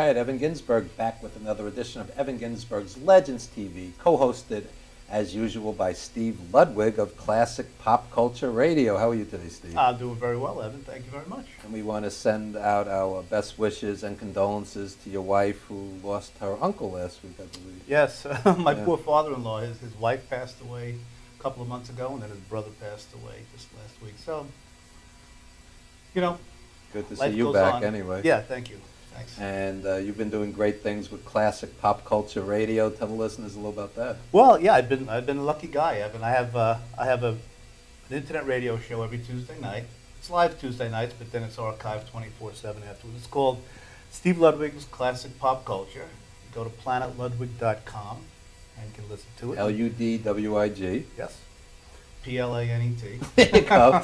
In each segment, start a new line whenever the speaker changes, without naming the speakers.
right, Evan Ginzburg back with another edition of Evan Ginzburg's Legends TV, co-hosted as usual by Steve Ludwig of Classic Pop Culture Radio. How are you today, Steve?
I'm doing very well, Evan. Thank you very much.
And we want to send out our best wishes and condolences to your wife who lost her uncle last week, I believe.
Yes, my poor father-in-law, his wife passed away a couple of months ago, and then his brother passed away just last week. So, you know,
good to
life
see you
goes
back
on.
anyway.
Yeah, thank you. Thanks.
And you've been doing great things with Classic Pop Culture Radio. Tell the listeners a little about that.
Well, yeah, I've been a lucky guy, Evan. I have an internet radio show every Tuesday night. It's live Tuesday nights, but then it's archived 24/7 afterwards. It's called Steve Ludwig's Classic Pop Culture. You go to planetludwig.com and you can listen to it.
Ludwig.
Yes. Planet.
There you go.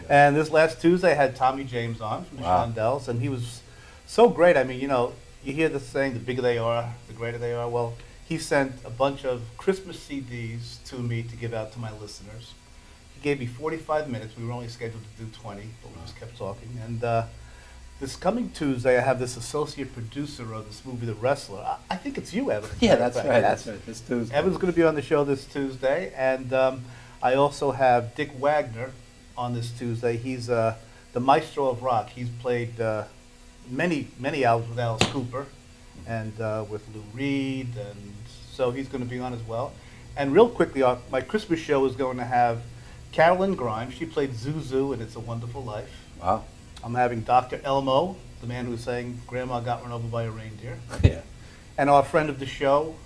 And this last Tuesday, I had Tommy James on from the Shondells, and he was so great. I mean, you know, you hear the saying, the bigger they are, the greater they are. Well, he sent a bunch of Christmas CDs to me to give out to my listeners. He gave me 45 minutes. We were only scheduled to do 20, but we just kept talking. And this coming Tuesday, I have this associate producer of this movie, The Wrestler. I think it's you, Evan.
Yeah, that's right. That's right. This Tuesday.
Evan's going to be on the show this Tuesday. And I also have Dick Wagner on this Tuesday. He's the maestro of rock. He's played many albums with Alice Cooper and with Lou Reed, and so he's going to be on as well. And real quickly, my Christmas show is going to have Carolyn Grimes. She played Zuzu in It's a Wonderful Life.
Wow.
I'm having Dr. Elmo, the man who's saying Grandma got run over by a reindeer.
Yeah.
And our friend of the show,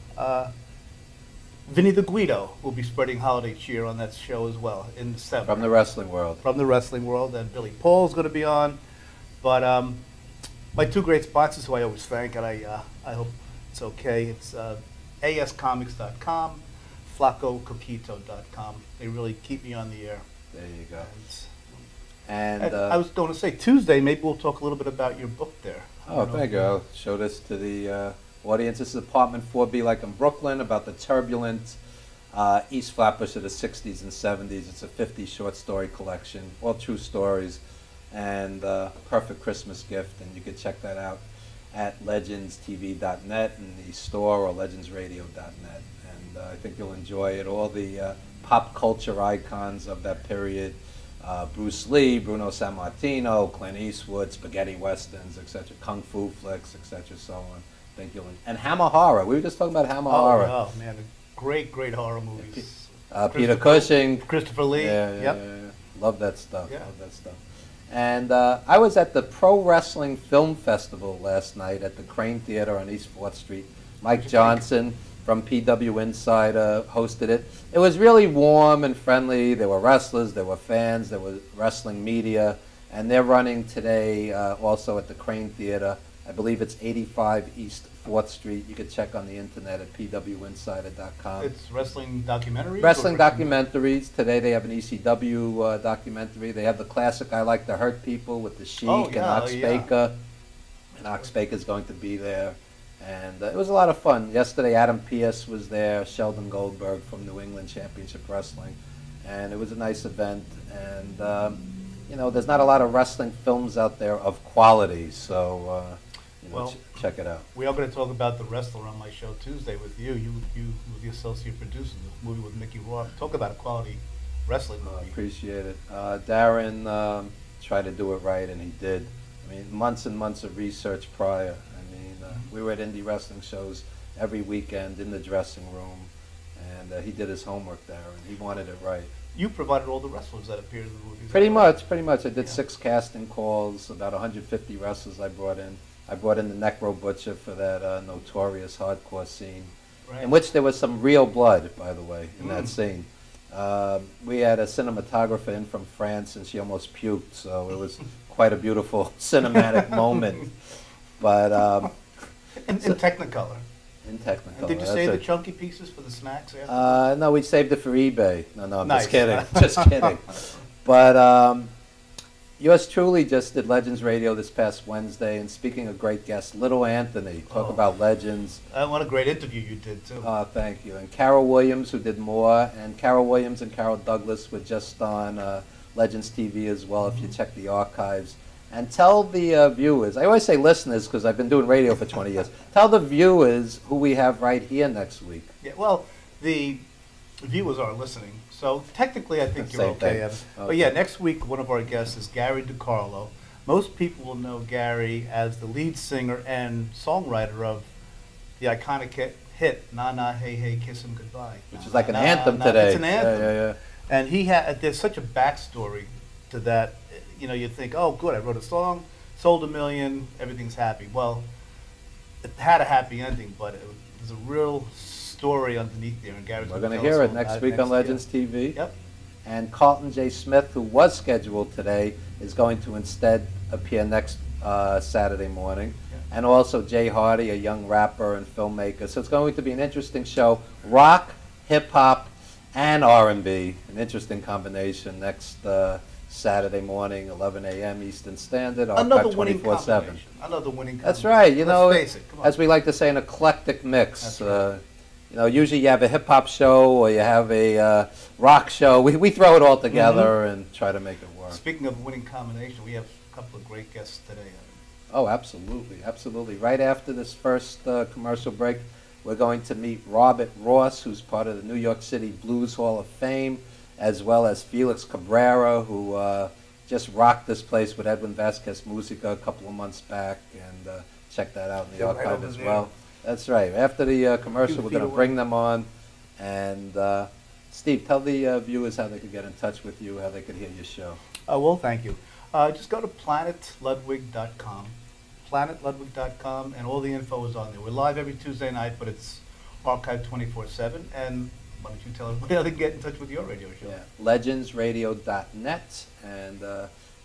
Vinny the Guido, will be spreading holiday cheer on that show as well in December.
From the wrestling world.
From the wrestling world, and Billy Paul's going to be on. But my two great sponsors, who I always thank, and I hope it's okay, it's ascomics.com, flacocoquito.com. They really keep me on the air.
There you go.
And
And
I was going to say, Tuesday, maybe we'll talk a little bit about your book there.
oh, thank you. I'll show this to the audience. This is Apartment 4B, like in Brooklyn, about the turbulent East Flatbush of the 60s and 70s. It's a 50 short story collection, all true stories, and perfect Christmas gift. And you can check that out at legendstv.net in the store, or legendsradio.net. And I think you'll enjoy it. All the pop culture icons of that period. Bruce Lee, Bruno Sammartino, Clint Eastwood, spaghetti westerns, etc., kung fu flicks, etc., so on. I think you'll and Hammer horror. We were just talking about Hammer horror.
Oh man, great horror movies.
Peter Cushing,
Christopher Lee.
Yeah. Love that stuff. Yeah. Love that stuff. And I was at the Pro Wrestling Film Festival last night at the Crane Theater on East 4th Street. Mike Johnson from PW Insider hosted it. It was really warm and friendly. There were wrestlers, there were fans, there was wrestling media, and they're running today also at the Crane Theater. I believe it's 85 East 4th Street. You can check on the internet at pwinsider.com.
It's wrestling documentaries?
Wrestling documentaries. Today they have an ECW documentary. They have the classic I Like to Hurt People with the Sheik and Ox Baker. And Ox Baker's going to be there. And it was a lot of fun. Yesterday, Adam Pearce was there, Sheldon Goldberg from New England Championship Wrestling. And it was a nice event. And, you know, there's not a lot of wrestling films out there of quality. So, you know,
well,
check it out.
We are going to talk about The Wrestler on my show Tuesday with you. You were the associate producer of the movie with Mickey Rourke. Talk about a quality wrestling movie.
I appreciate it. Darren tried to do it right, and he did. I mean, months and months of research prior. We were at indie wrestling shows every weekend in the dressing room, and he did his homework there, and he wanted it right.
You provided all the wrestlers that appeared in the movie.
Pretty much. I did 6 casting calls, about 150 wrestlers I brought in. I brought in the Necro Butcher for that notorious hardcore scene, in which there was some real blood, by the way, in that scene. We had a cinematographer in from France, and she almost puked, so it was quite a beautiful cinematic moment. But
in Technicolor.
In Technicolor.
And did you save the chunky pieces for the snacks after?
No, we saved it for eBay. No, I'm
nice.
Just kidding. Just kidding. But yours truly just did Legends Radio this past Wednesday. And speaking of great guests, Little Anthony, talk about legends.
What a great interview you did, too.
Thank you. And Carol Williams, who did more. And Carol Williams and Carol Douglas were just on Legends TV as well, if you check the archives. And tell the viewers, I always say listeners because I've been doing radio for 20 years. Tell the viewers who we have right here next week.
Yeah, well, the viewers are listening, so technically I think you're okay, Evan. But yeah, next week one of our guests is Gary DiCarlo. Most people will know Gary as the lead singer and songwriter of the iconic hit "Na Na Hey Hey Kiss 'Em Goodbye,"
which is like an anthem today.
It's an anthem.
Yeah.
And there's such a backstory to that. You know, you think, oh, good, I wrote a song, sold 1 million, everything's happy. Well, it had a happy ending, but there's a real story underneath there. And Gary's
We're going to hear it next week on Legends TV.
Yep.
And Carlton J. Smith, who was scheduled today, is going to instead appear next Saturday morning. Yeah. And also Jay Hardy, a young rapper and filmmaker. So it's going to be an interesting show. Rock, hip-hop, and R&B. An interesting combination next Saturday morning, 11 a.m. Eastern Standard.
Another winning combination. Another winning combination.
That's right. You know,
Let's face it. Come on.
As we like to say, an eclectic mix.
That's right.
You know, usually you have a hip-hop show or you have a rock show. We throw it all together and try to make it work.
Speaking of winning combination, we have a couple of great guests today.
Oh, absolutely, absolutely. Right after this first commercial break, we're going to meet Robert Ross, who's part of the New York City Blues Hall of Fame, as well as Felix Cabrera, who just rocked this place with Edwin Vasquez Musica a couple of months back, and check that out in the archive as well. That's right. After the commercial, we're going to bring them on. And Steve, tell the viewers how they could get in touch with you, how they could hear your show.
Well, thank you. Just go to planetludwig.com, planetludwig.com, and all the info is on there. We're live every Tuesday night, but it's archived 24/7. And why don't you tell everybody how they can get in touch with your radio show?
Yeah, legendsradio.net, and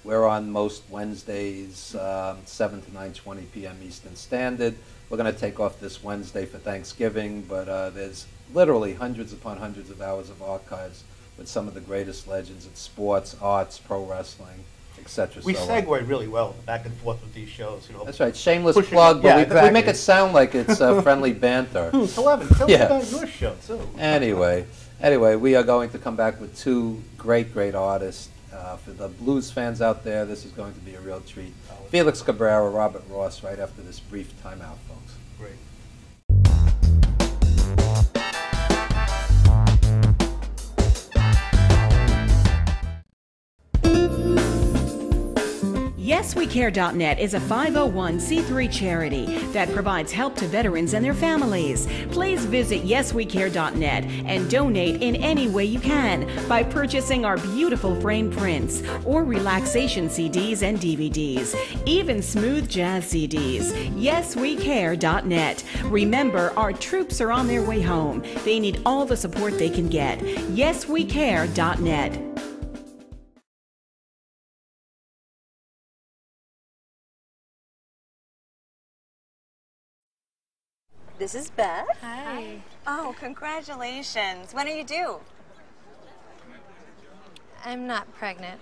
we're on most Wednesdays, 7 to 9:20 p.m. Eastern Standard. We're going to take off this Wednesday for Thanksgiving, but there's literally hundreds upon hundreds of hours of archives with some of the greatest legends in sports, arts, pro wrestling, etc.
We segue really well back and forth with these shows. You know,
that's right. Shameless plug, but we make it sound like it's friendly banter.
So Evan, tell me about your show, too.
Anyway, we are going to come back with two great artists. For the blues fans out there, this is going to be a real treat. Felix Cabrera, Robert Ross, right after this brief timeout, folks.
Great.
YesWeCare.net is a 501c3 charity that provides help to veterans and their families. Please visit YesWeCare.net and donate in any way you can by purchasing our beautiful framed prints or relaxation CDs and DVDs, even smooth jazz CDs. YesWeCare.net. Remember, our troops are on their way home. They need all the support they can get. YesWeCare.net.
This is Beth.
Hi.
Oh, congratulations. When are you due?
I'm not pregnant.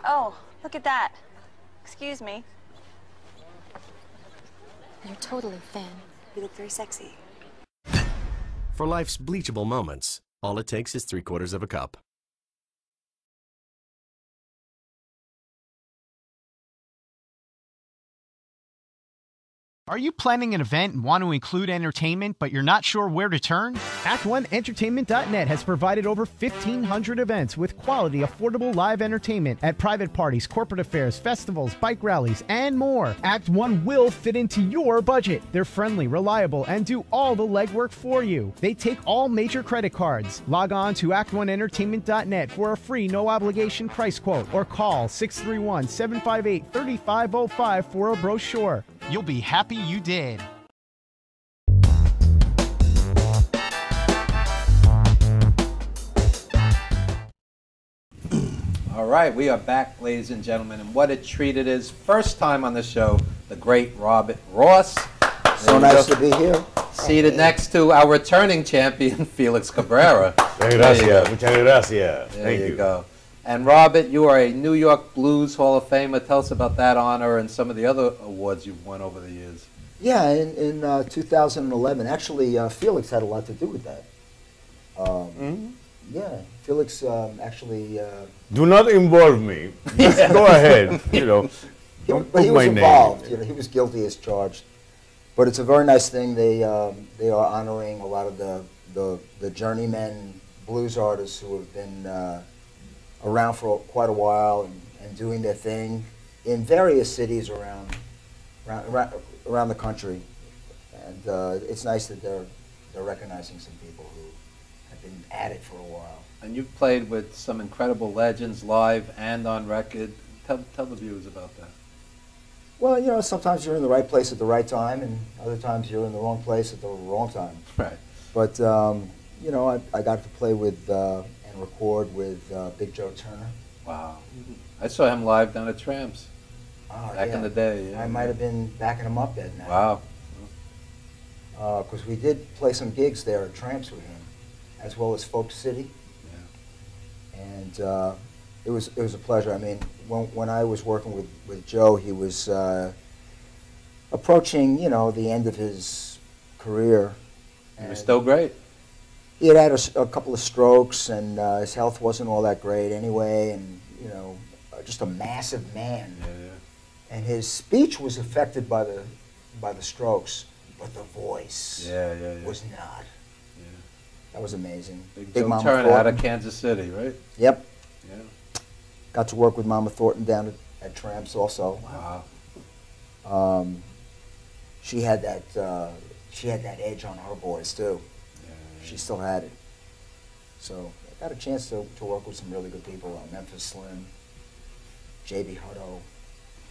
Oh, look at that. Excuse me.
You're totally thin.
You look very sexy.
For life's bleachable moments, all it takes is 3/4 of a cup.
Are you planning an event and want to include entertainment, but you're not sure where to turn? Act1Entertainment.net has provided over 1,500 events with quality, affordable live entertainment at private parties, corporate affairs, festivals, bike rallies, and more. Act 1 will fit into your budget. They're friendly, reliable, and do all the legwork for you. They take all major credit cards. Log on to Act1Entertainment.net for a free, no-obligation price quote, or call 631-758-3505 for a brochure. You'll be happy you did.
All right, we are back, ladies and gentlemen, and what a treat it is. First time on the show, the great Robert Ross.
So nice to be here.
Seated next to our returning champion, Felix Cabrera.
Muchas gracias. Thank you.
There you go. And Robert, you are a New York Blues Hall of Famer. Tell us about that honor and some of the other awards you've won over the years.
Yeah, in 2011, actually, Felix had a lot to do with that. Yeah, Felix actually.
Do not involve me. Go ahead. You know, don't
but
put
he
my
was
name
involved.
in
You
there.
know, he was guilty as charged. But it's a very nice thing. They are honoring a lot of the journeymen blues artists who have been around for quite a while and doing their thing in various cities around the country. And it's nice that they're recognizing some people who have been at it for a while.
And you've played with some incredible legends live and on record. Tell the viewers about that.
Well, you know, sometimes you're in the right place at the right time, and other times you're in the wrong place at the wrong time.
Right.
But, you know, I got to play with and record with Big Joe Turner.
Wow. I saw him live down at Tramps back in the day. Yeah.
I might have been backing him up that night.
Wow.
Because we did play some gigs there at Tramps with him, as well as Folk City. Yeah. And it was a pleasure. I mean, when I was working with Joe, he was approaching, you know, the end of his career.
He was still great.
He had a couple of strokes, and his health wasn't all that great anyway, and, you know, just a massive man.
Yeah, yeah.
And his speech was affected by the strokes, but the voice was not.
Yeah.
That was amazing.
Big
Big
Joe
Mama
Turner
Thornton.
out of Kansas City, right?
Yep.
Yeah.
Got to work with Mama Thornton down at Tramps also.
Wow.
She had that edge on her voice too.
Yeah.
She still had it. So I got a chance to work with some really good people. Memphis Slim, J.B. Hutto.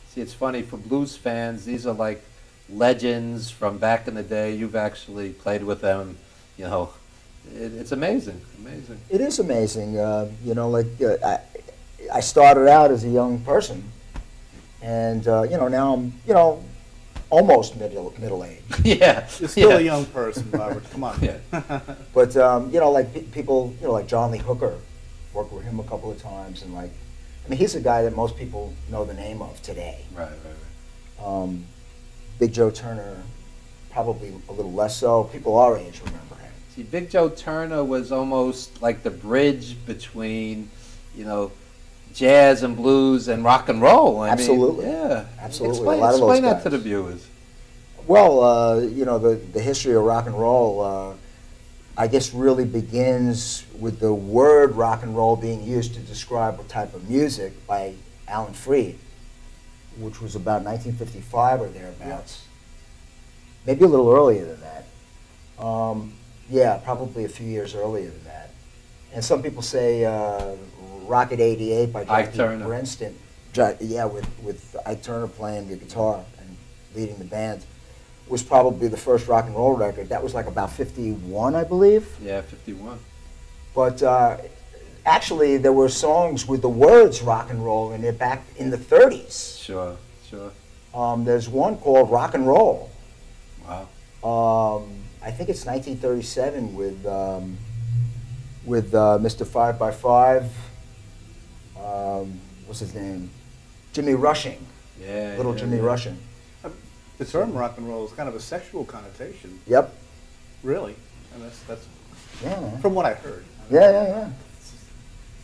See, it's funny, for blues fans, these are like legends from back in the day. You've actually played with them, you know. It's amazing, amazing.
It is amazing. You know, like I started out as a young person, and you know, now I'm, you know, almost middle age.
Yeah.
You're still a young person, Robert. Come on.
Yeah.
But you know, like people, you know, like John Lee Hooker, worked with him a couple of times, and like, I mean, he's a guy that most people know the name of today.
Right, right, right.
Big Joe Turner, probably a little less so. People our age remember him.
See, Big Joe Turner was almost like the bridge between, you know, jazz and blues and rock and roll. I
Absolutely.
mean, yeah.
Absolutely.
Explain,
a lot of those
explain that
guys.
to the viewers.
Well, you know, the history of rock and roll, I guess, really begins with the word rock and roll being used to describe a type of music by Alan Freed, which was about 1955 or thereabouts. Maybe a little earlier than that. Yeah, probably a few years earlier than that. And some people say Rocket 88 by
Ike
Jackie
Turner.
Brenston. Yeah, with Ike Turner playing the guitar and leading the band, was probably the first rock and roll record. That was like about 51, I believe.
Yeah, 51.
But actually, there were songs with the words rock and roll in it back in the 30s.
Sure, sure.
There's one called Rock and Roll.
Wow.
I think it's 1937 with Mr. 5x5. What's his name? Jimmy Rushing.
Yeah.
Little
yeah,
Jimmy
yeah.
Rushing.
The term rock and roll is kind of a sexual connotation,
Yep.
really, and that's
Yeah. Man.
from what I heard.
Yeah.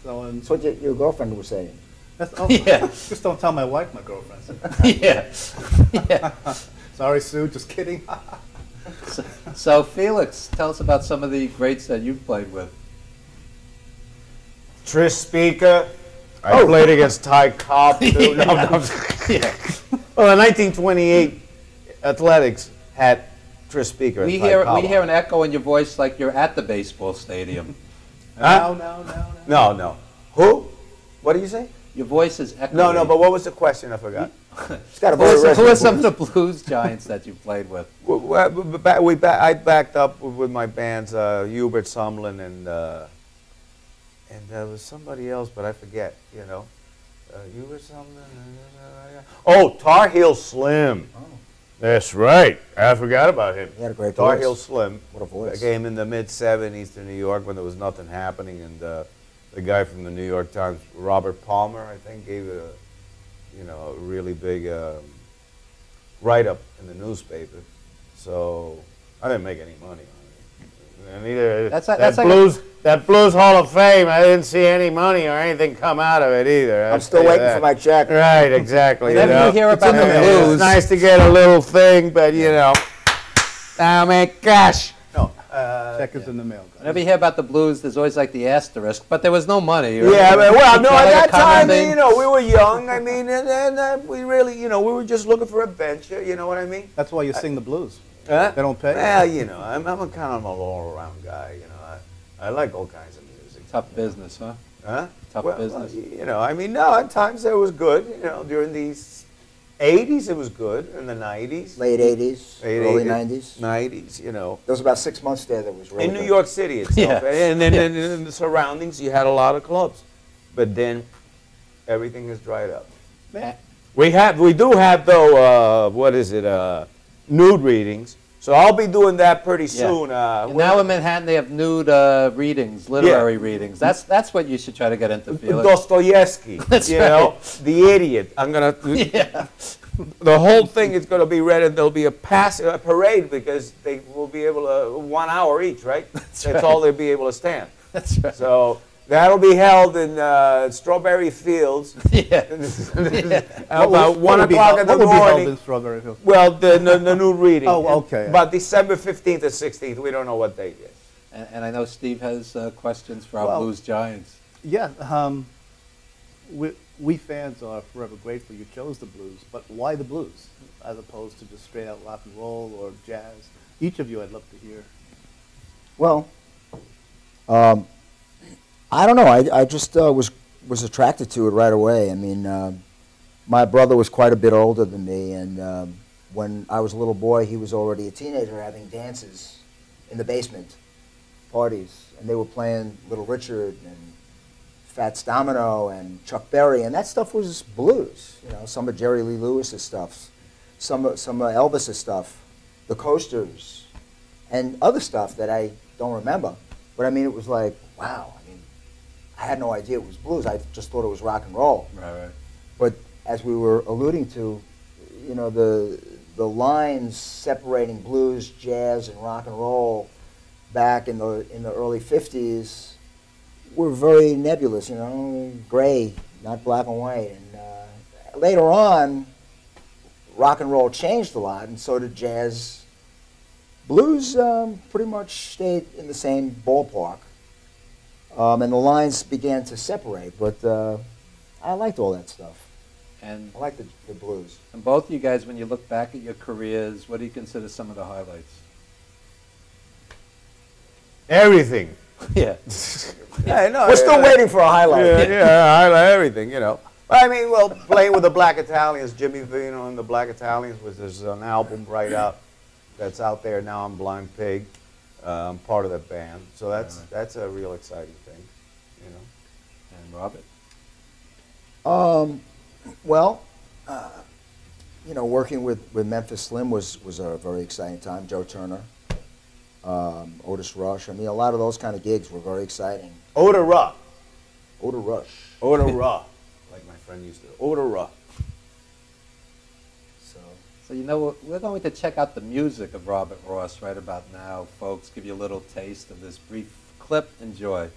So, and
That's what your girlfriend was saying.
that's, oh,
Yeah.
just don't tell my wife my girlfriend said.
Yeah. Yeah.
Sorry, Sue, just kidding.
So, Felix, tell us about some of the greats that you've played with.
Tris Speaker. I played against Ty Cobb too. No, no.
Yeah.
Well, the 1928 Athletics had Tris Speaker.
We
and Ty
hear
Cobb.
we hear an echo in your voice like you're at the baseball stadium.
Huh?
No.
Who? What did you say?
Your voice is echoing.
No, but what was the question? I forgot.
It's got a very
Who are
resonant
some of
voice.
the blues giants that you played with?
I backed up with my bands, Hubert Sumlin and there was somebody else, but I forget. You know, Hubert Sumlin. Oh, Tar Heel Slim.
Oh.
That's right. I forgot about him.
He had a great
Tar
voice.
Heel Slim.
What a voice.
I came in the mid '70s to New York when there was nothing happening, and the guy from the New York Times, Robert Palmer, I think, gave it a really big write-up in the newspaper. So I didn't make any money on it. And either that Blues Hall of Fame, I didn't see any money or anything come out of it either.
I'm still waiting for my check.
Right, exactly.
Whenever you hear about the Blues,
it's nice to get a little thing, but I make cash.
No, check is in the mail.
Whenever you hear about the Blues, there's always like the asterisk, but there was no money. Right?
Yeah, well, no, at that time,
thing.
we were young. I mean, and we really, we were just looking for adventure. You know what I mean?
That's why you sing the blues.
Huh?
They don't pay.
Well, I'm a kind of an all-around guy. I like all kinds of music.
Tough business, huh?
Huh?
Tough business.
No, at times it was good. During these 80s it was good, in the 90s.
Late 80s, early 90s.
90s,
There was about 6 months there that was really
in
good.
New York City itself. And then in the surroundings, you had a lot of clubs. But then everything has dried up.
Man.
We do have, though, nude readings. So I'll be doing that pretty soon.
Now in Manhattan, they have nude readings, literary readings. That's what you should try to get into, Felix.
Dostoevsky,
That's right.
The Idiot. I'm gonna. The whole thing is going to be read, and there'll be a parade because they will be able to 1 hour each, right? That's all they'll be able to stand.
That's right.
So that'll be held in Strawberry Fields. About 1 o'clock in the morning.
What would be held in Strawberry Fields?
Well, the new reading.
Oh, okay.
About December 15th or 16th. We don't know what date yet.
And I know Steve has questions for our Blues Giants.
Yeah, we fans are forever grateful you chose the blues, but why the blues as opposed to just straight out rock and roll or jazz? Each of you I'd love to hear.
Well, I don't know. I just was attracted to it right away. I mean, my brother was quite a bit older than me, and when I was a little boy, he was already a teenager having dances in the basement, parties, and they were playing Little Richard and Fats Domino and Chuck Berry, and that stuff was blues. Some of Jerry Lee Lewis's stuff, some of Elvis's stuff, the Coasters, and other stuff that I don't remember. But I mean, it was like, wow. I mean, I had no idea it was blues. I just thought it was rock and roll.
Right.
But as we were alluding to, the lines separating blues, jazz, and rock and roll back in the early 50s were very nebulous, gray, not black and white. And later on, rock and roll changed a lot, and so did jazz. Blues pretty much stayed in the same ballpark, and the lines began to separate, but I liked all that stuff.
And
I like the blues.
And both of you guys, when you look back at your careers, what do you consider some of the highlights?
Everything.
Yeah.
We're still waiting for a highlight.
Highlight everything, I mean, well, playing with the Black Italians, Jimmy Vino and the Black Italians, there's an album right out that's out there now on Blind Pig. I'm part of that band, so that's a real exciting thing,
And Robert?
Working with Memphis Slim was a very exciting time. Joe Turner. Otis Rush. I mean, a lot of those kind of gigs were very exciting.
Oda Rush.
Oda Rush.
Oda Rush. Like my friend used to. Oda Rush.
So we're going to check out the music of Robert Ross right about now, folks. Give you a little taste of this brief clip. Enjoy.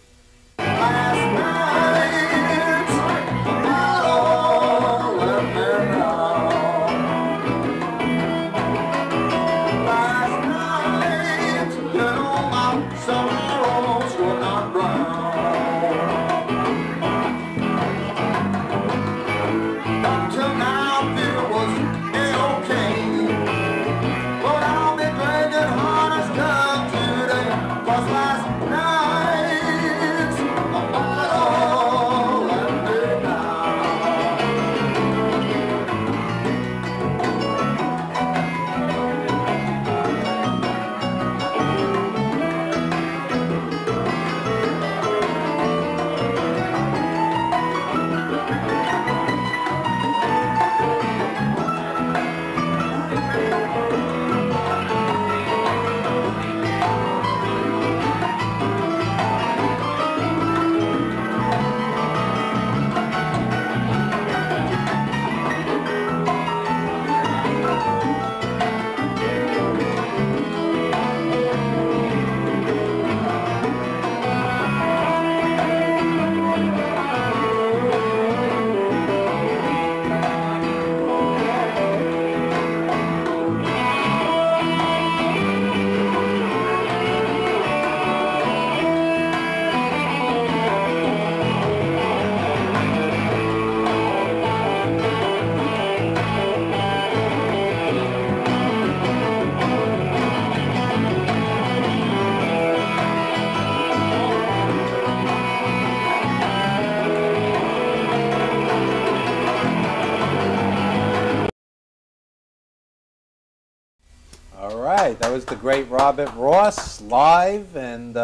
All right, that was the great Robert Ross live, and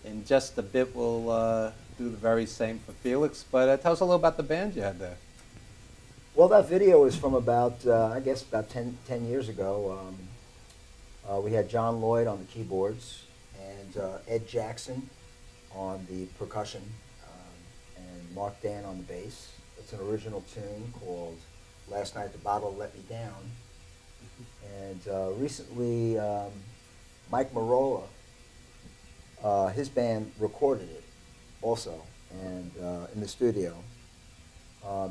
in just a bit we'll do the very same for Felix. But tell us a little about the band you had there.
Well, that video is from about, I guess, about 10 years ago. We had John Lloyd on the keyboards and Ed Jackson on the percussion and Mark Dan on the bass. It's an original tune called Last Night the Bottle Let Me Down. And recently, Mike Marola, his band recorded it also, and in the studio.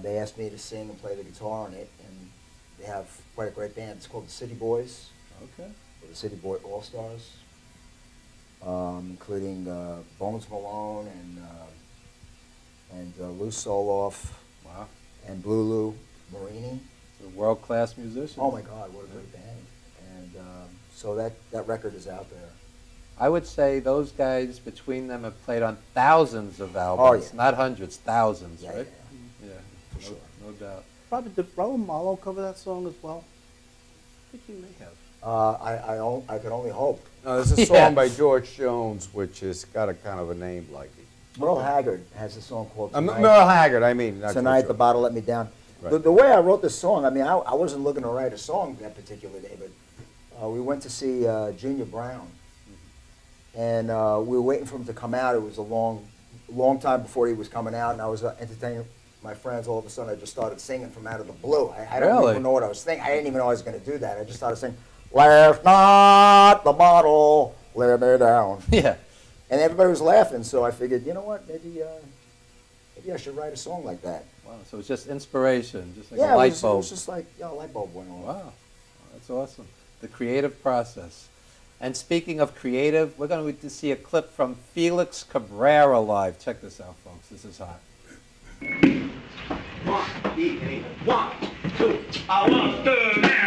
They asked me to sing and play the guitar on it, and they have quite a great band. It's called the City Boys.
Okay.
Or the City Boy All-Stars, including Bones Malone and Lou Soloff.
Wow.
And Blue Lou Marini.
A world-class musician.
Oh my God, what a great band. And so that record is out there.
I would say those guys, between them, have played on thousands of albums.
Oh, yeah.
Not hundreds, thousands,
Yeah,
right?
yeah.
Yeah,
For sure.
No doubt.
Robert, did Raul Malo cover that song as well?
I think he may have.
I could only hope.
No, there's a song
Yeah.
by George Jones which has got a kind of a name like it.
Merle Haggard has a song called Tonight.
Merle Haggard, I mean. Not
Tonight
George
the
Jones.
Bottle Let Me Down.
Right.
The way I wrote this song, I mean, I wasn't looking to write a song that particular day, but we went to see Junior Brown. And we were waiting for him to come out. It was a long time before he was coming out, and I was entertaining my friends. All of a sudden, I just started singing from out of the blue. I don't
Really?
even know what I was thinking. I didn't even know I was going to do that. I just started singing, "Last night the bottle let me down."
Yeah.
And everybody was laughing, so I figured, you know what, maybe I should write a song like that.
Wow, so it's just inspiration, just like
Yeah,
a light
it was
bulb.
just like, a light bulb went on.
Wow, that's awesome. The creative process. And speaking of creative, we're going to see a clip from Felix Cabrera live. Check this out, folks. This is hot.
1, 2, I want to now.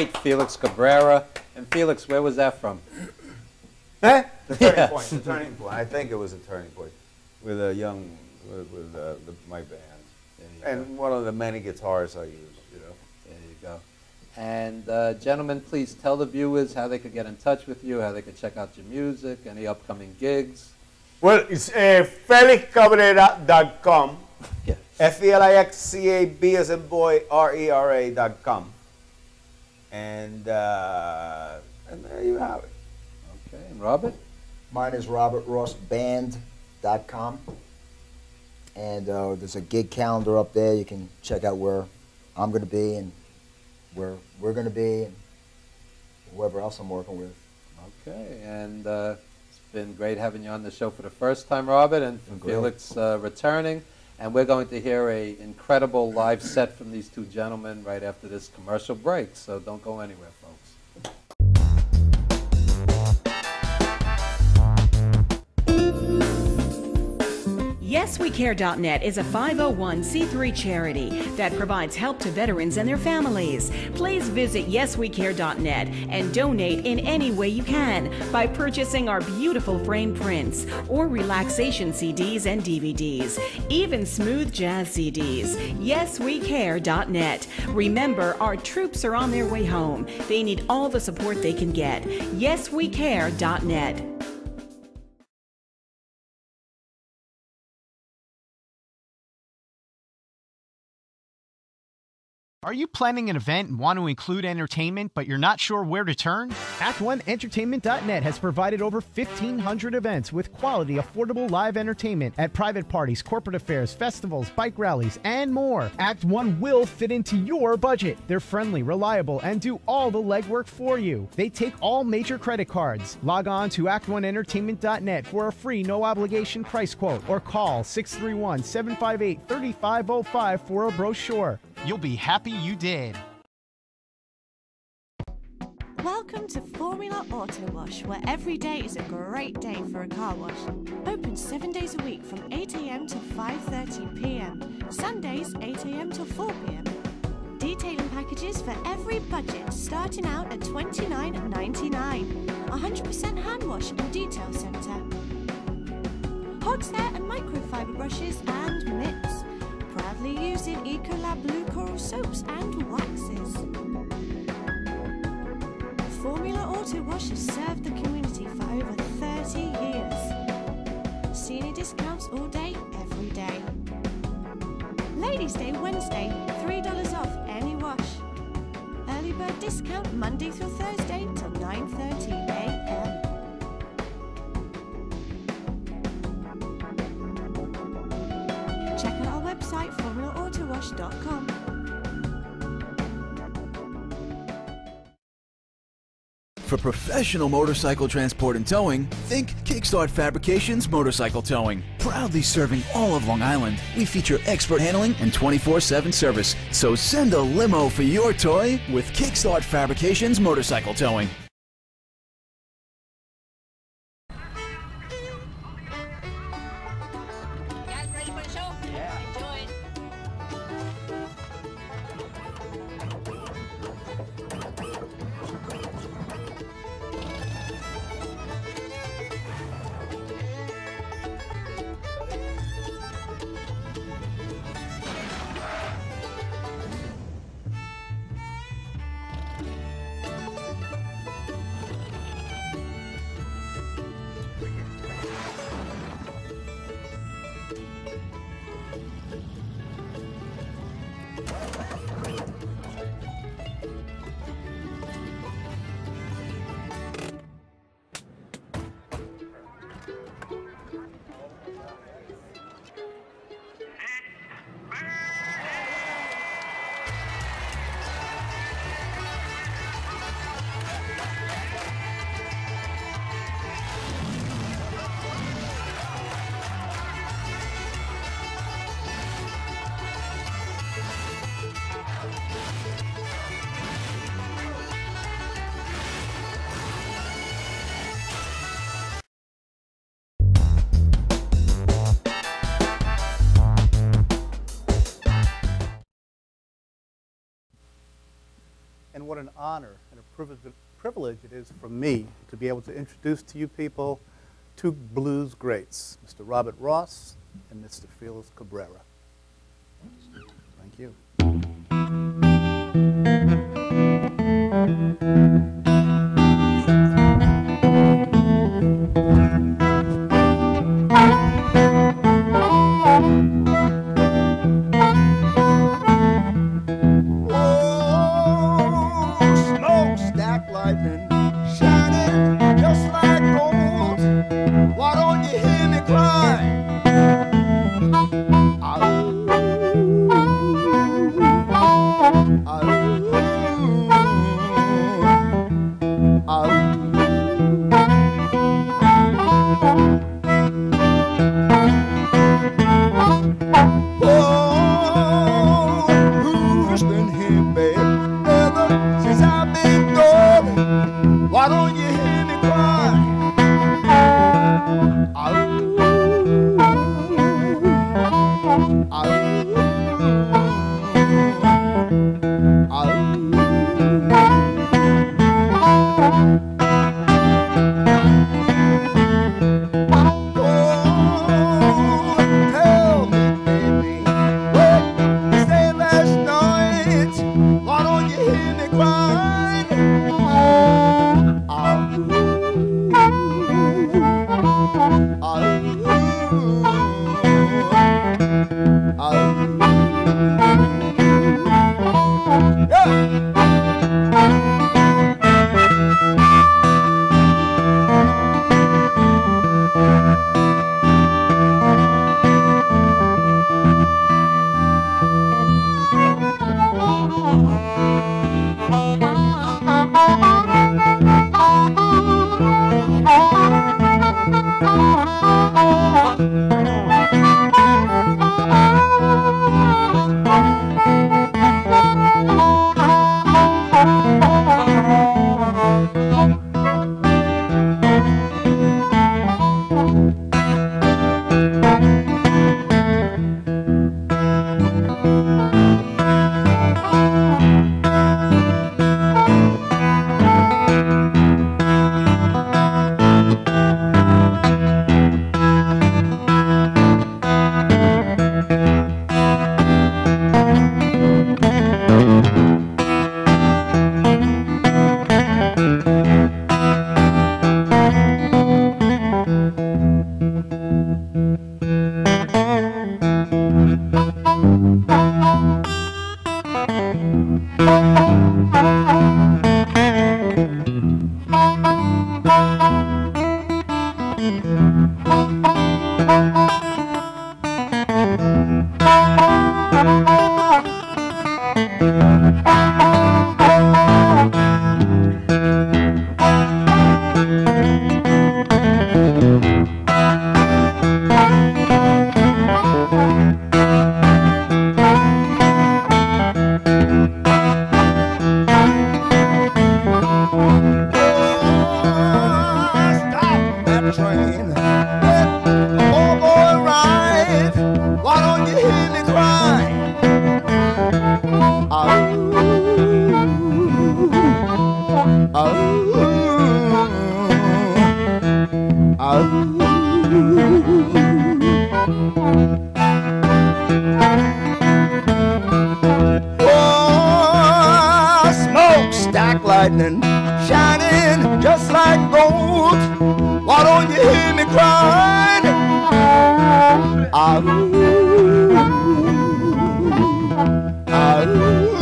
great Felix Cabrera. And Felix, where was that from?
The turning
Yeah.
point. The turning point. I think it was a turning point with a young, my band, and one of the many guitars I use.
There you go. And gentlemen, please tell the viewers how they could get in touch with you, how they could check out your music, any upcoming gigs.
Well, it's felixcabrera.com.
Yeah.
FELIXCAB as in boy, RERA.com. And there you have it.
Okay, and Robert?
Mine is robertrossband.com. And there's a gig calendar up there. You can check out where I'm going to be and where we're going to be and whoever else I'm working with.
Okay, and it's been great having you on the show for the first time, Robert, and Felix returning. And we're going to hear an incredible live set from these two gentlemen right after this commercial break. So don't go anywhere, folks.
YesWeCare.net is a 501c3 charity that provides help to veterans and their families. Please visit YesWeCare.net and donate in any way you can by purchasing our beautiful frame prints or relaxation CDs and DVDs, even smooth jazz CDs. YesWeCare.net. Remember, our troops are on their way home. They need all the support they can get. YesWeCare.net.
Are you planning an event and want to include entertainment, but you're not sure where to turn? Act1Entertainment.net has provided over 1,500 events with quality, affordable live entertainment at private parties, corporate affairs, festivals, bike rallies, and more. Act 1 will fit into your budget. They're friendly, reliable, and do all the legwork for you. They take all major credit cards. Log on to Act1Entertainment.net for a free, no-obligation price quote, or call 631-758-3505 for a brochure. You'll be happy you did.
Welcome to Formula Auto Wash, where every day is a great day for a car wash. Open 7 days a week from 8 a.m. to 5:30 p.m. Sundays 8 a.m. to 4 p.m. Detailing packages for every budget, starting out at $29.99. 100% hand wash and detail centre. Horsehair and microfiber brushes and mitts. Proudly using Ecolab Blue Coral soaps and waxes. Formula Auto Wash has served the community for over 30 years. Senior discounts all day, every day. Ladies' Day Wednesday, $3 off any wash. Early bird discount Monday through Thursday till 9:30 a.m. Check out our website, formulaautowash.com.
For professional motorcycle transport and towing, think Kickstart Fabrications Motorcycle Towing. Proudly serving all of Long Island, we feature expert handling and 24/7 service. So send a limo for your toy with Kickstart Fabrications Motorcycle Towing.
and what an honor and a privilege it is for me to be able to introduce to you people two blues greats, Mr. Robert Ross and Mr. Felix Cabrera. Thank you.
Lightning shining just like gold. Why don't you hear me crying? Ah, ooh, ah, ooh,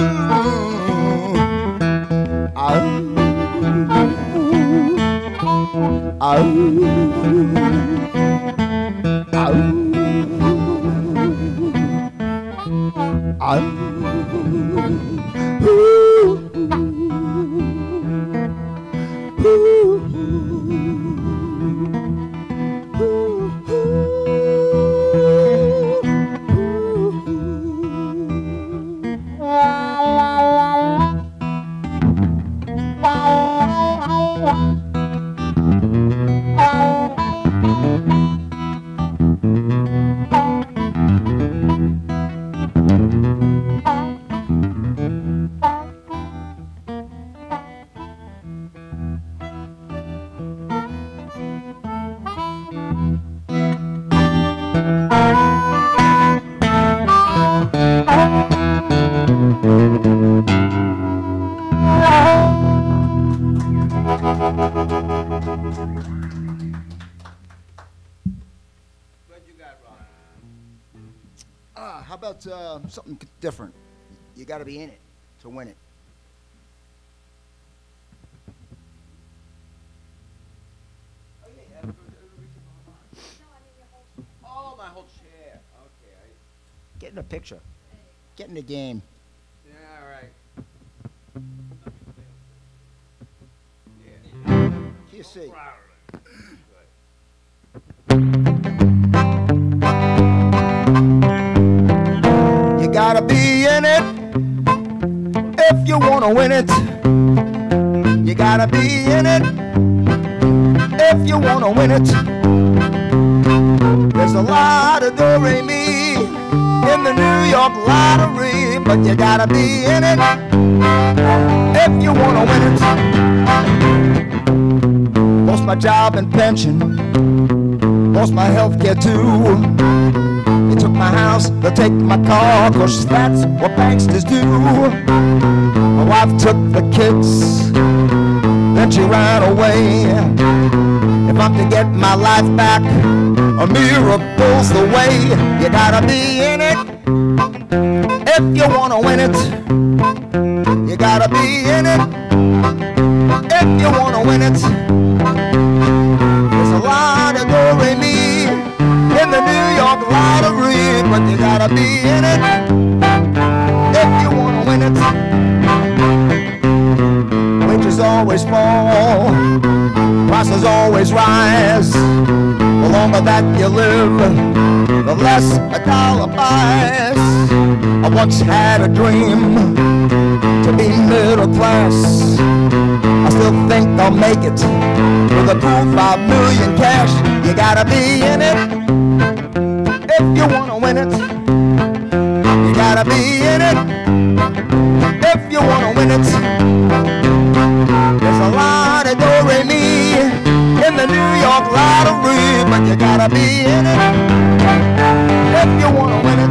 ah, ooh, ah, ooh, ah, ooh,
How about something different? You got to be in it to win it.
Oh, my whole chair. Okay.
Get in a picture. Get in the game.
Yeah, all right.
You see. You gotta be in it if you wanna win it. You gotta be in it if you wanna win it. There's a lot of do-re-mi in the New York lottery, but you gotta be in it if you wanna win it. Lost my job and pension, lost my health care too. They took my house, they'll take my car, 'cause that's what banksters do. My wife took the kids, then she ran away. If I'm to get my life back, a miracle's the way. You gotta be in it if you wanna win it. You gotta be in it if you wanna win it. There's a lot of do-re-mi in the New York lottery, but you gotta be in it if you wanna win it. Wages always fall, prices always rise. The longer that you live, the less a dollar buys. I once had a dream to be middle class. I still think I'll make it with a cool 5 million cash. You gotta be in it if you wanna win it. You gotta be in it if you wanna win it. There's a lot of do-re-mi in the New York lottery, but you gotta be in it if you wanna win it.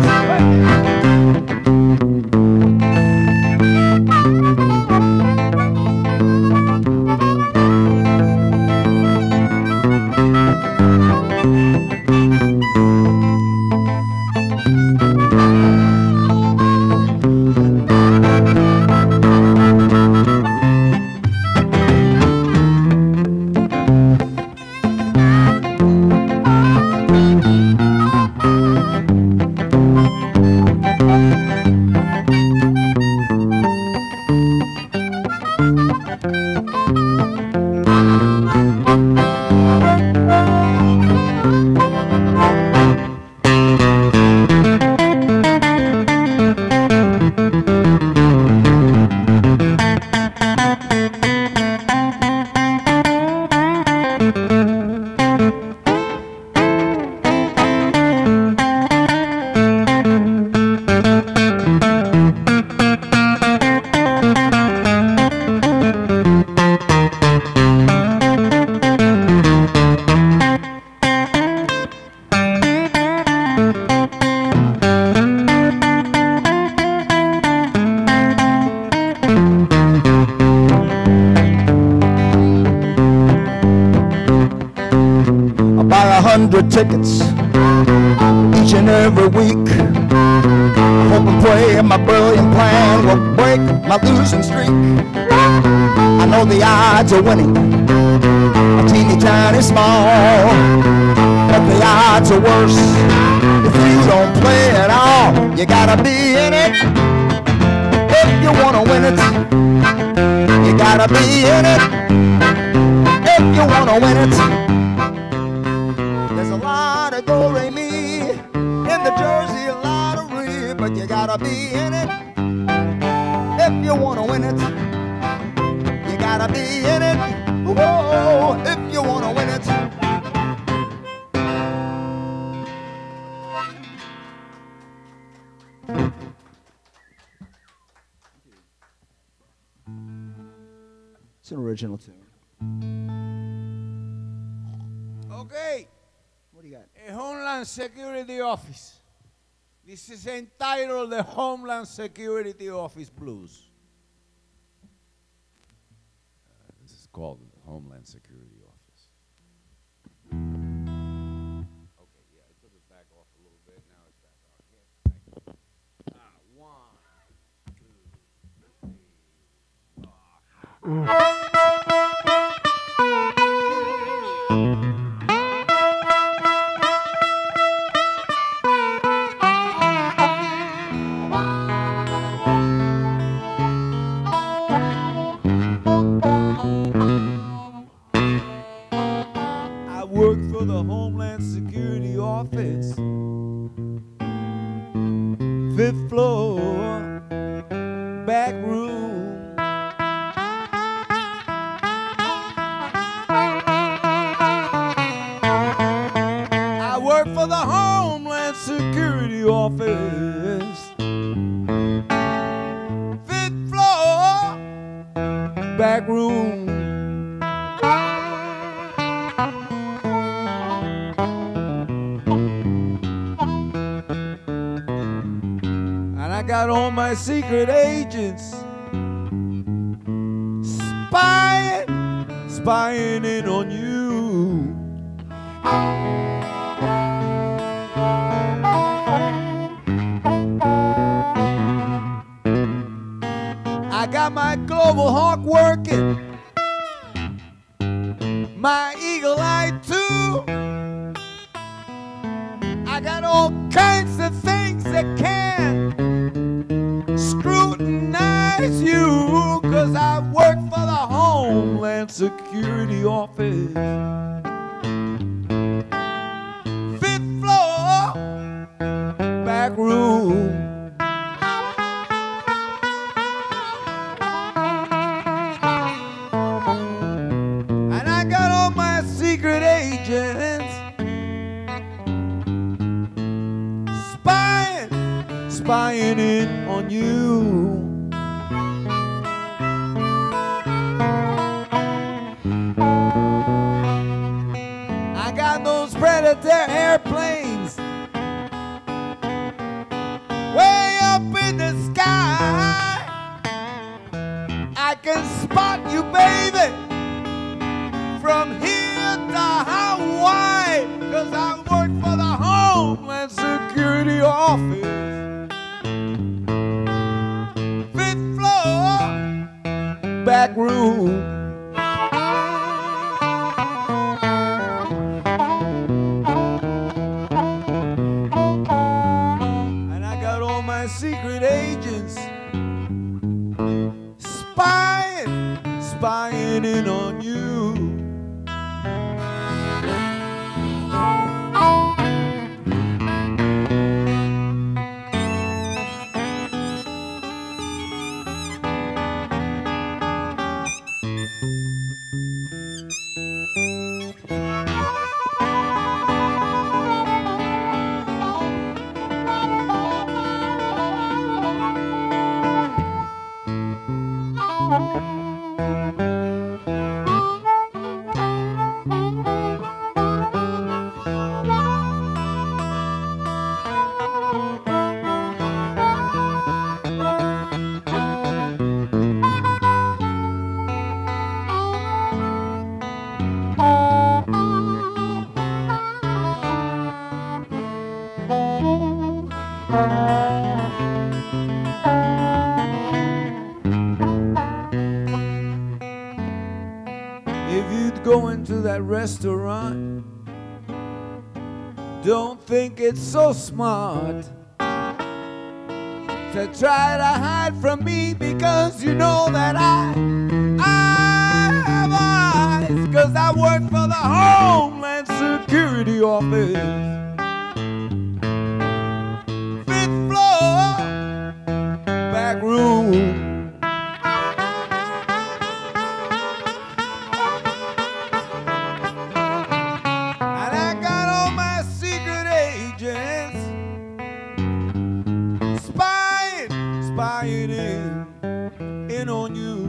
Tickets each and every week. I hope and pray my brilliant plan will break my losing streak. I know the odds are winning are teeny tiny small, but the odds are worse if you don't play at all. You gotta be in it if you wanna win it. You gotta be in it if you wanna win it. There's a lot of do-re-mi in the Jersey lottery, but you gotta be in it if you wanna win it. You gotta be in it, whoa, if you wanna win it. It's an original tune.
Okay.
What do you got?
A Homeland Security Office. This is entitled the Homeland Security Office Blues. This is called Homeland Security Office. Okay, yeah, I took it back off a little bit. Now it's back on. Yeah, back. One, two, three. I work for the Homeland Security Office, 5th floor, back room. I work for the Homeland Security Office, 5th floor, back room. And I got all my secret agents spying in on you. I got my global hawk working, my eagle eye too. I got all kinds of things that can scrutinize you, 'cause I work for the Homeland Security Office, 5th floor, back room. And I got all my secret agents spying in on you. I got those Predator airplanes way up in the sky. I can spot you, baby, from here to Hawaii, 'cause I work for the Homeland Security Office, 5th floor, back room. And I got all my secret agents spying in on you. If you'd go into that restaurant, don't think it's so smart to try to hide from me, because you know that I have eyes, 'cause I work for the Homeland Security Office, 5th floor, back room. Spying in on you.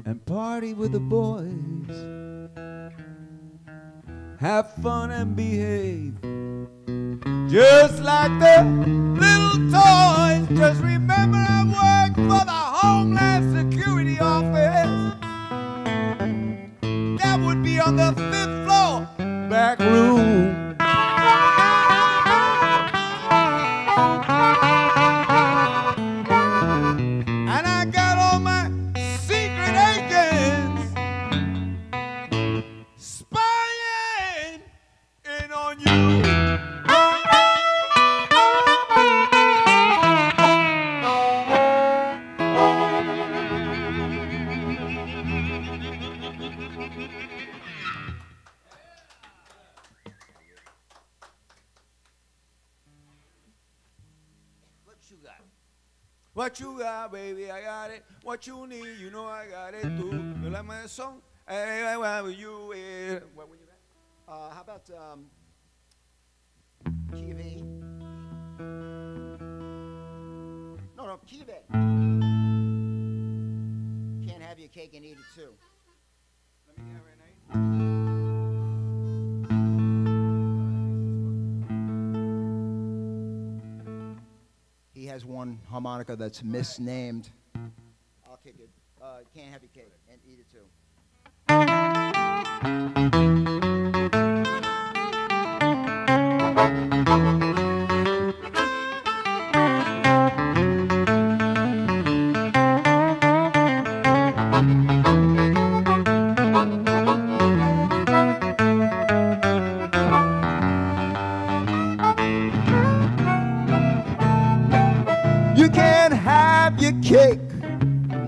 and party with the boys. Have fun and behave, just like the little toys. Just remember I work for the Homeland Security Office. That would be on the 5th floor, back room. And I got all my secret agents spying in on you. What you got, baby? I got it. What you need, you know I got it too. You like my song? Hey, where were you? What were you at?
How about key of A? No, key of A. Can't have your cake and eat it too.
Let me get it right now.
He has one harmonica that's misnamed. I'll kick it. Can't have your cake and eat it too.
You can't have your cake.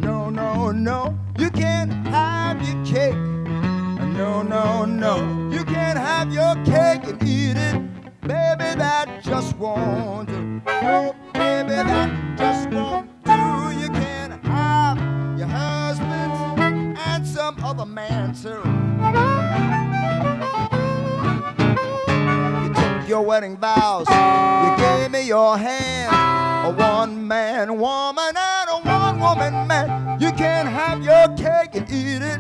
No, no, no. You can't have your cake. No, no, no. You can't have your cake and eat it. Baby, that just won't do. No, baby, that just won't do. You can't have your husband and some other man too. You took your wedding vows. You gave me your hand. A one-man woman and a one-woman man. You can't have your cake and eat it.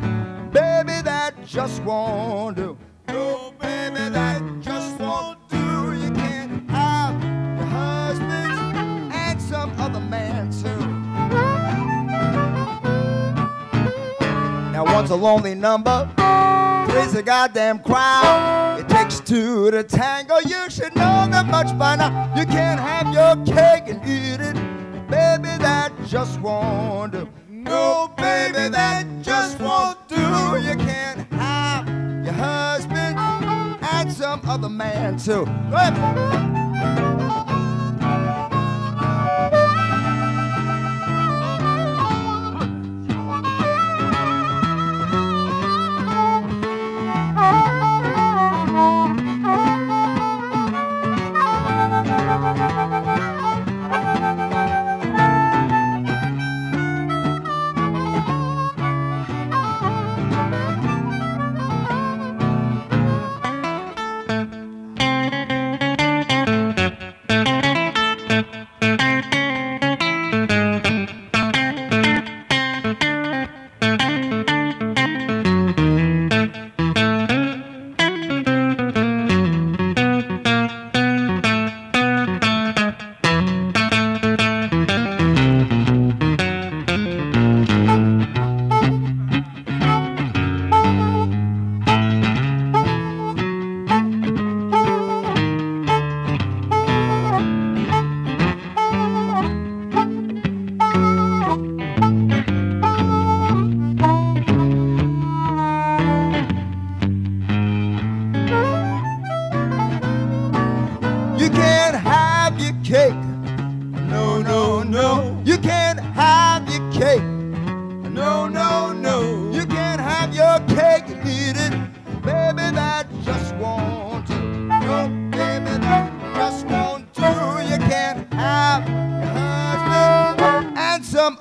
Baby, that just won't do. No, baby, that just won't do. You can't have your husband and some other man too. Now one's a lonely number, three's a goddamn crowd. It takes two to tango, you should know that much by now. You can't have your cake and eat it. Baby, that just won't do. No, baby, that just won't do. You can't have your husband and some other man too. Go ahead.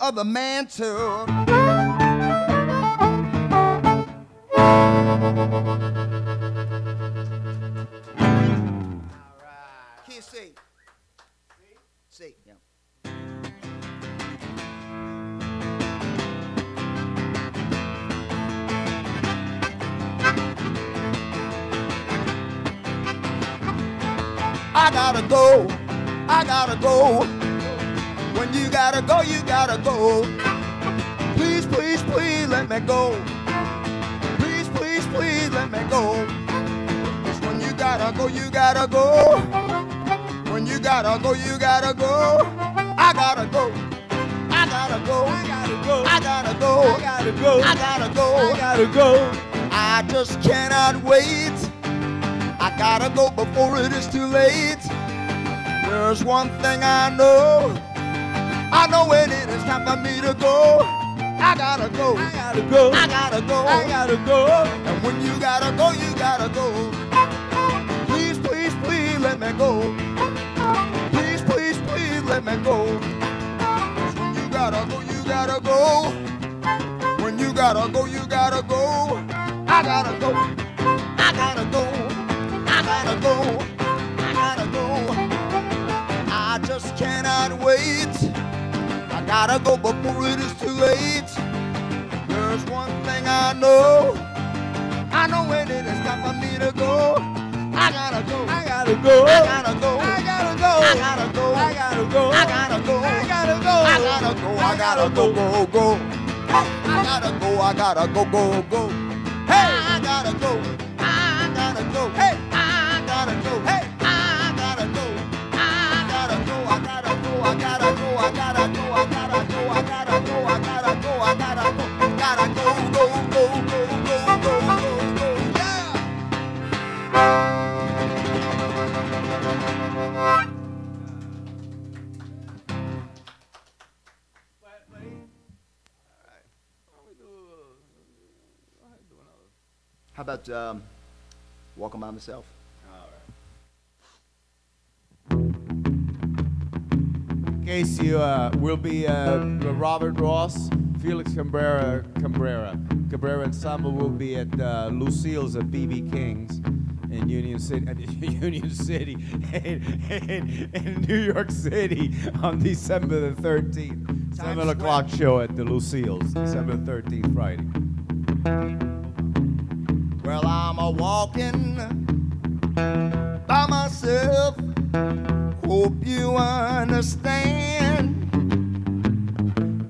Other man too. Key C. C. Yeah. I gotta go, I gotta go. When you gotta go, you gotta go. Please, please, please let me go. Please, please, please let me go. 'Cause when you gotta go, you gotta go. When you gotta go, you gotta go. I gotta go. I gotta go. I gotta go. I gotta go. I gotta go. I gotta go. I gotta go. I just cannot wait. I gotta go before it is too late. There's one thing I know. I know when it is time for me to go. I gotta go. I gotta go. I gotta go. I gotta go. And when you gotta go, you gotta go. Please, please, please let me go. Please, please, please let me go. 'Cause when you gotta go, you gotta go. When you gotta go, you gotta go. I gotta go. I gotta go. I gotta go. I gotta go. I just cannot wait. I gotta go before it is too late. There's one thing I know. I know when it is time for me to go. I gotta go. I gotta go. I gotta go. I gotta go. I gotta go. I gotta go. I gotta go. I gotta go. I gotta go. I gotta go. Go go. I gotta go. I gotta go. Go go. Hey, I gotta go. I gotta go. Hey, I gotta go. Hey, I gotta go. I gotta go. I gotta go. I gotta go. I gotta go. I gotta go. I gotta go. I gotta go. I gotta go. Gotta go. Go go go go go go go. Yeah.
How about Walking by Myself?
In case you will be Robert Ross, Felix Cabrera Ensemble will be at Lucille's at BB King's in Union City, in New York City on December the 13th. 7 o'clock show at the Lucille's, December the 13th, Friday.
Well, I'm a walking by myself. Hope you understand.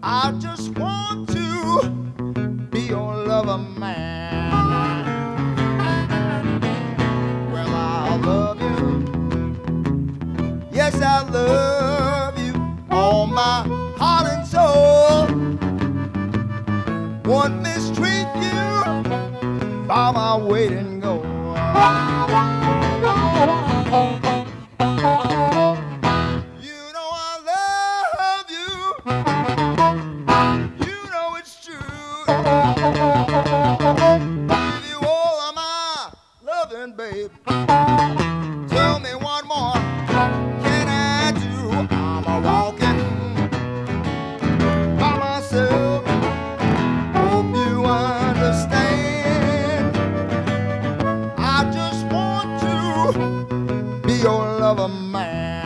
I just want to be your lover, man. Well, I love you. Yes, I love you. All my heart and soul. Won't mistreat you by my weight and go. You know I love you. You know it's true. Give you all of my loving, babe. Tell me what more can I do? I'm a walking by myself. Hope you understand. I just want to be your lover, man.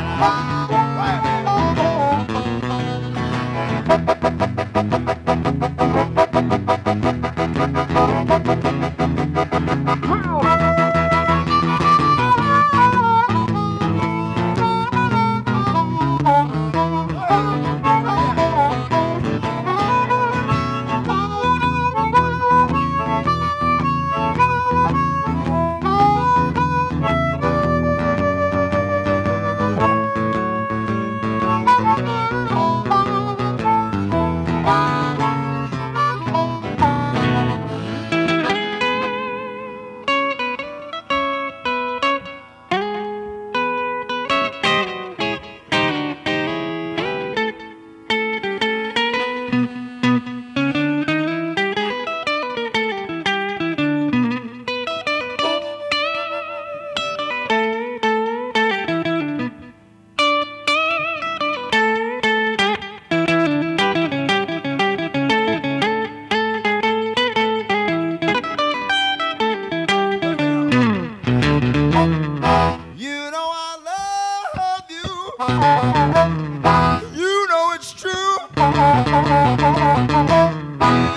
You know it's true. Give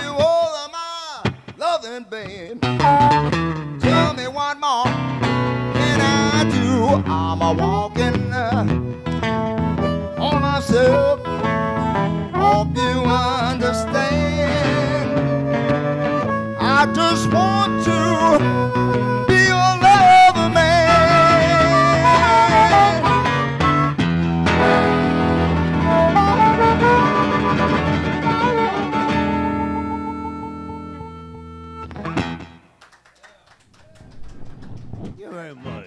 you all of my loving, babe. Tell me what more can I do? I'm a walking on myself. Hope you understand. I just want to be your lover, man.
Thank you very much.